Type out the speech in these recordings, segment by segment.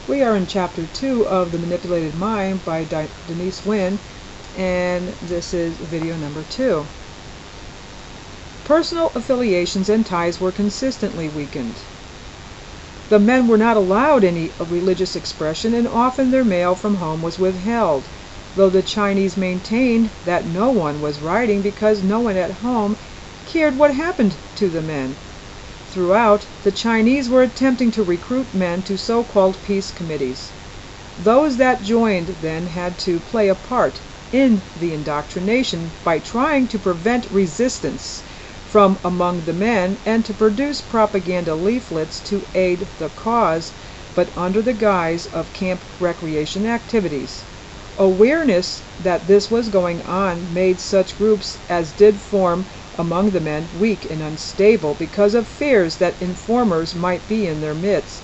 We are in Chapter 2 of The Manipulated Mind by Denise Wynn, and this is video number 2. Personal affiliations and ties were consistently weakened. The men were not allowed any religious expression, and often their mail from home was withheld, though the Chinese maintained that no one was writing because no one at home cared what happened to the men. Throughout, the Chinese were attempting to recruit men to so-called peace committees. Those that joined then had to play a part in the indoctrination by trying to prevent resistance from among the men and to produce propaganda leaflets to aid the cause, but under the guise of camp recreation activities. Awareness that this was going on made such groups as did form among the men weak and unstable because of fears that informers might be in their midst.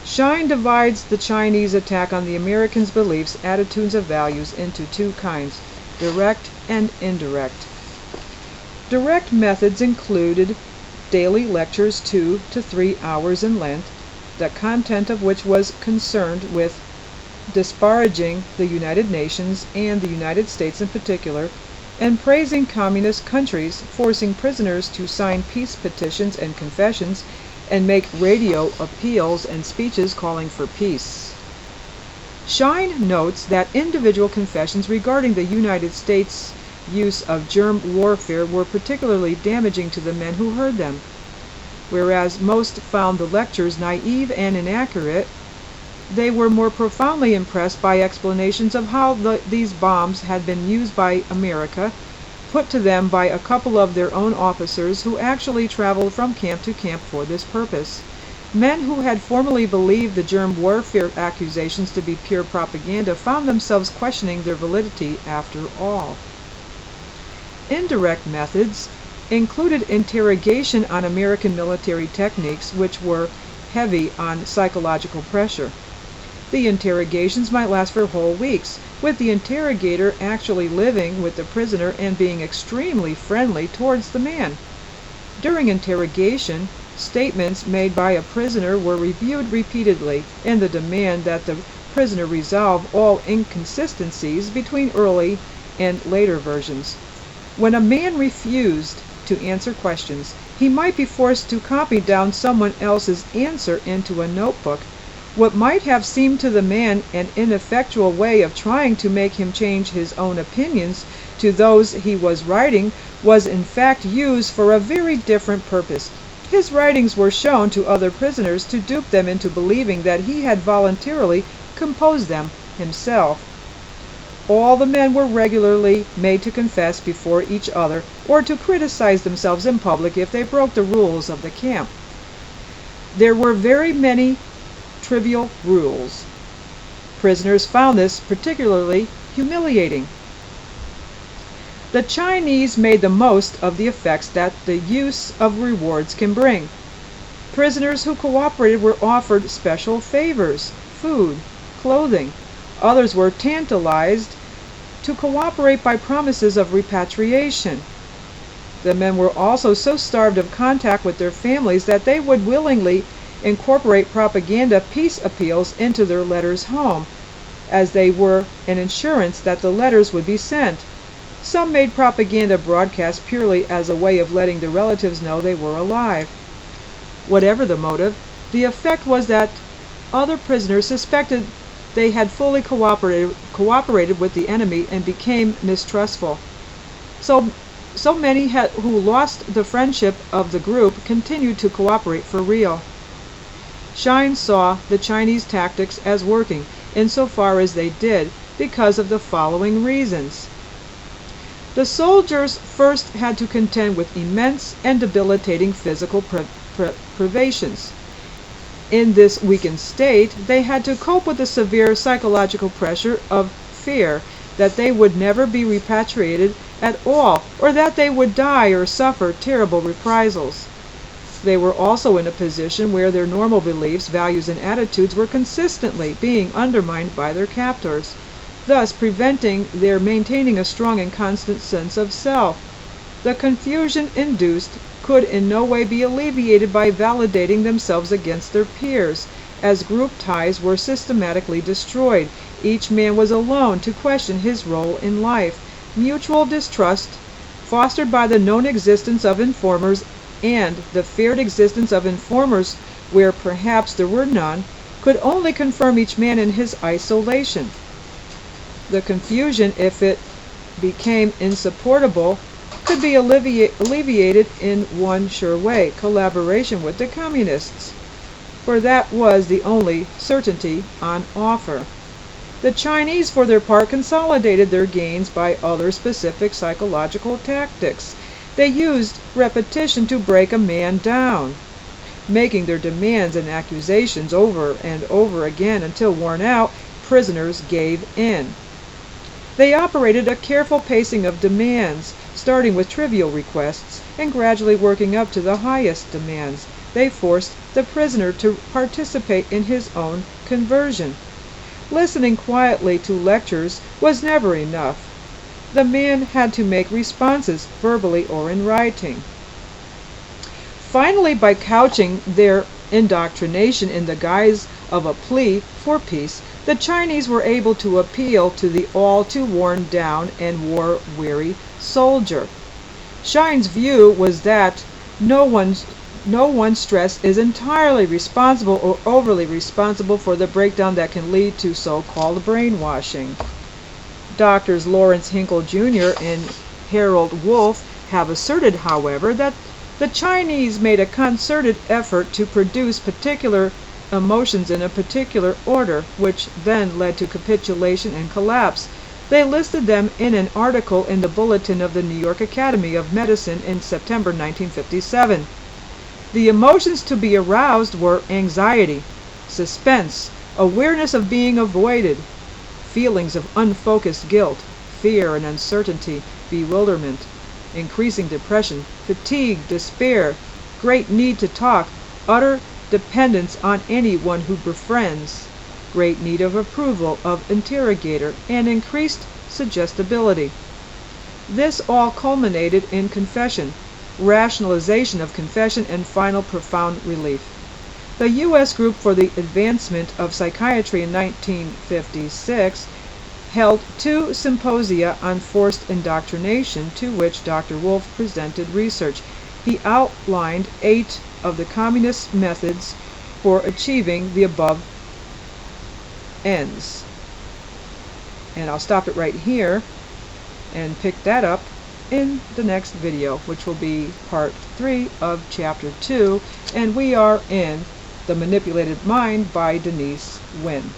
Shine divides the Chinese attack on the Americans' beliefs, attitudes, and values into two kinds: direct and indirect. Direct methods included daily lectures 2 to 3 hours in length, the content of which was concerned with disparaging the United Nations and the United States in particular, and praising communist countries, forcing prisoners to sign peace petitions and confessions, and make radio appeals and speeches calling for peace. Shine notes that individual confessions regarding the United States' use of germ warfare were particularly damaging to the men who heard them. Whereas most found the lectures naive and inaccurate, they were more profoundly impressed by explanations of how these bombs had been used by America, put to them by a couple of their own officers who actually traveled from camp to camp for this purpose. Men who had formerly believed the germ warfare accusations to be pure propaganda found themselves questioning their validity after all. Indirect methods included interrogation on American military techniques, which were heavy on psychological pressure. The interrogations might last for whole weeks, with the interrogator actually living with the prisoner and being extremely friendly towards the man. During interrogation, statements made by a prisoner were reviewed repeatedly, and the demand that the prisoner resolve all inconsistencies between early and later versions. When a man refused to answer questions, he might be forced to copy down someone else's answer into a notebook. What might have seemed to the man an ineffectual way of trying to make him change his own opinions to those he was writing was in fact used for a very different purpose. His writings were shown to other prisoners to dupe them into believing that he had voluntarily composed them himself. All the men were regularly made to confess before each other or to criticize themselves in public if they broke the rules of the camp. There were very many trivial rules. Prisoners found this particularly humiliating. The Chinese made the most of the effects that the use of rewards can bring. Prisoners who cooperated were offered special favors, food, clothing. Others were tantalized to cooperate by promises of repatriation. The men were also so starved of contact with their families that they would willingly incorporate propaganda peace appeals into their letters home, as they were an insurance that the letters would be sent. Some made propaganda broadcasts purely as a way of letting their relatives know they were alive. Whatever the motive, the effect was that other prisoners suspected they had fully cooperated with the enemy and became mistrustful. So many who lost the friendship of the group continued to cooperate for real. Shine saw the Chinese tactics as working insofar as they did because of the following reasons. The soldiers first had to contend with immense and debilitating physical privations. In this weakened state, they had to cope with the severe psychological pressure of fear that they would never be repatriated at all, or that they would die or suffer terrible reprisals. They were also in a position where their normal beliefs, values, and attitudes were consistently being undermined by their captors, thus preventing their maintaining a strong and constant sense of self. The confusion induced could in no way be alleviated by validating themselves against their peers, as group ties were systematically destroyed. Each man was alone to question his role in life. Mutual distrust, fostered by the known existence of informers and the feared existence of informers where perhaps there were none, could only confirm each man in his isolation. The confusion, if it became insupportable, could be alleviated in one sure way: collaboration with the communists, for that was the only certainty on offer. The Chinese, for their part, consolidated their gains by other specific psychological tactics. They used repetition to break a man down, making their demands and accusations over and over again until, worn out, prisoners gave in. They operated a careful pacing of demands, starting with trivial requests and gradually working up to the highest demands. They forced the prisoner to participate in his own conversion. Listening quietly to lectures was never enough. The man had to make responses, verbally or in writing. Finally, by couching their indoctrination in the guise of a plea for peace, the Chinese were able to appeal to the all too worn down and war-weary soldier. Schein's view was that no one stress is entirely responsible or overly responsible for the breakdown that can lead to so-called brainwashing. Doctors Lawrence Hinkle Jr. and Harold Wolff have asserted, however, that the Chinese made a concerted effort to produce particular emotions in a particular order, which then led to capitulation and collapse. They listed them in an article in the Bulletin of the New York Academy of Medicine in September 1957. The emotions to be aroused were anxiety, suspense, awareness of being avoided, feelings of unfocused guilt, fear and uncertainty, bewilderment, increasing depression, fatigue, despair, great need to talk, utter dependence on anyone who befriends, great need of approval of interrogator, and increased suggestibility. This all culminated in confession, rationalization of confession, and final profound relief. The U.S. Group for the Advancement of Psychiatry in 1956 held 2 symposia on forced indoctrination, to which Dr. Wolff presented research. He outlined 8 of the communist methods for achieving the above ends. And I'll stop it right here and pick that up in the next video, which will be part 3 of chapter 2, and we are in The Manipulated Mind by Denise Wynn.